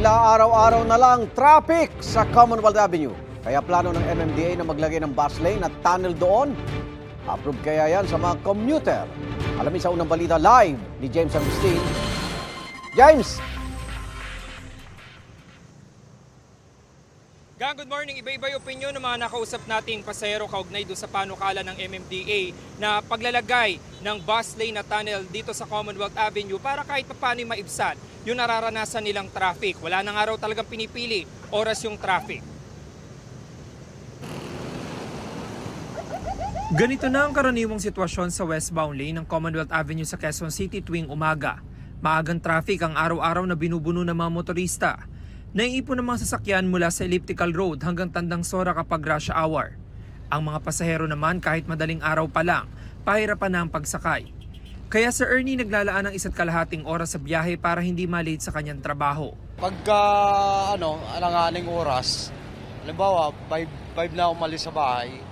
Tila araw-araw na lang traffic sa Commonwealth Avenue. Kaya plano ng MMDA na maglagay ng bus lane at tunnel doon. Approve kaya yan sa mga commuter. Alamin sa unang balita live ni James Agustin. James! Gang, good morning. Iba-iba yung opinion ng mga nakausap nating pasahero kaugnay doon sa panukala ng MMDA na paglalagay ng bus lane at tunnel dito sa Commonwealth Avenue para kahit paano maibsan yung nararanasan nilang traffic. Wala nang araw talagang pinipili, oras yung traffic. Ganito na ang karaniwang sitwasyon sa westbound lane ng Commonwealth Avenue sa Quezon City tuwing umaga. Maagang traffic ang araw-araw na binubuno ng mga motorista. Naiipon ng mga sasakyan mula sa Elliptical Road hanggang Tandang Sora kapag rush hour. Ang mga pasahero naman kahit madaling araw pa lang, pahirapan na ang pagsakay. Kaya Sir Ernie naglalaan ng 1.5 oras sa biyahe para hindi malate sa kanyang trabaho. Pagka alanganing oras, halimbawa 5 na umalis sa bahay,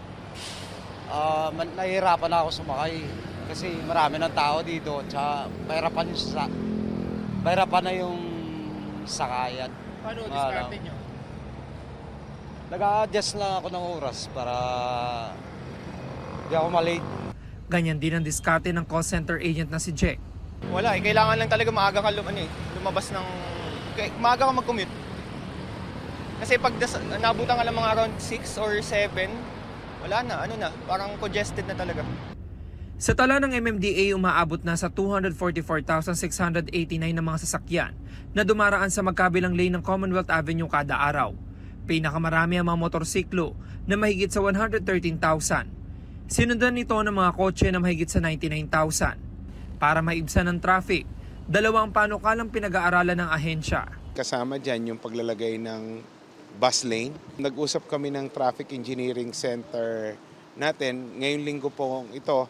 nahihirapan na ako sumakay kasi marami ng tao dito at mahirapan na yung sakayan. Paano diskarte nyo? Nag-a-adjust lang ako ng oras para di ako malate. Ganyan din ang diskarte ng call center agent na si Jack. Wala kailangan lang talaga maaga ka lumabas ng... Maaga ka mag-commute. Kasi pag nabutan ka lang mga around 6 or 7, wala na, parang congested na talaga. Sa tala ng MMDA, umaabot na sa 244,689 na mga sasakyan na dumaraan sa magkabilang lane ng Commonwealth Avenue kada araw. Pinakamarami ang mga motorsiklo na mahigit sa 113,000. Sinundan nito ng mga kotse na mahigit sa 99,000. Para maibsan ang traffic, dalawang panukalang pinag-aaralan ng ahensya. Kasama dyan yung paglalagay ng bus lane. Nag-usap kami ng Traffic Engineering Center natin. Ngayong linggo po ito,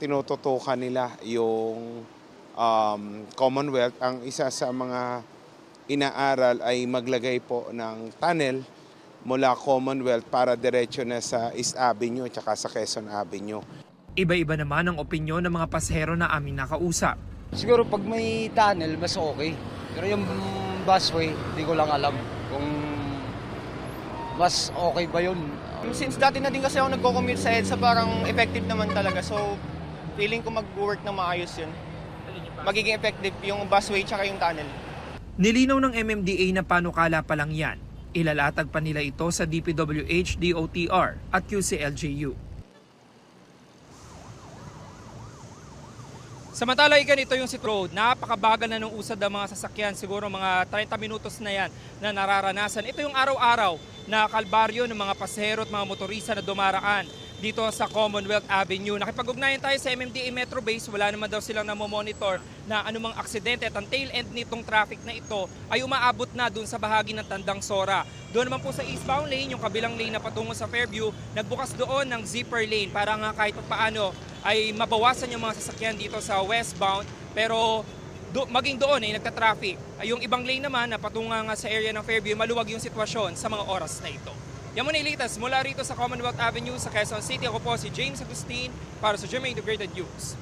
tinututukan nila yung Commonwealth. Ang isa sa mga inaaral ay maglagay po ng tunnel mula Commonwealth para diretso na sa East Avenue at sa Quezon Avenue. Iba-iba naman ang opinyon ng mga pasahero na aming nakausap. Siguro pag may tunnel, mas okay. Pero yung busway, hindi ko lang alam kung mas okay ba yun. Since dati na din kasi ako nagko-commute sa EDSA, parang effective naman talaga. So, feeling ko mag-work na maayos yun. Magiging effective yung busway tsaka yung tunnel. Nilinaw ng MMDA na panukala pa lang yan. Ilalatag pa nila ito sa DPWH, DOTR at QCLGU. Samantala, ganito yung City Road. Napakabagal na ng usad ng mga sasakyan. Siguro mga 30 minutos na yan na nararanasan. Ito yung araw-araw na kalbaryo ng mga pasahero at mga motorista na dumaraan dito sa Commonwealth Avenue. Nakipag-ugnayan tayo sa MMDA Metro Base. Wala naman daw silang namomonitor na anumang aksidente. At ang tail end nitong traffic na ito ay umaabot na dun sa bahagi ng Tandang Sora. Doon naman po sa eastbound lane, yung kabilang lane na patungo sa Fairview, nagbukas doon ng zipper lane para nga kahit paano ay mabawasan yung mga sasakyan dito sa westbound. Pero maging doon ay nagka-traffic. Yung ibang lane naman na patungo nga sa area ng Fairview, maluwag yung sitwasyon sa mga oras na ito. Yan muna ilitas mula rito sa Commonwealth Avenue sa Quezon City. Ako po si James Agustin para sa GMA Integrated News.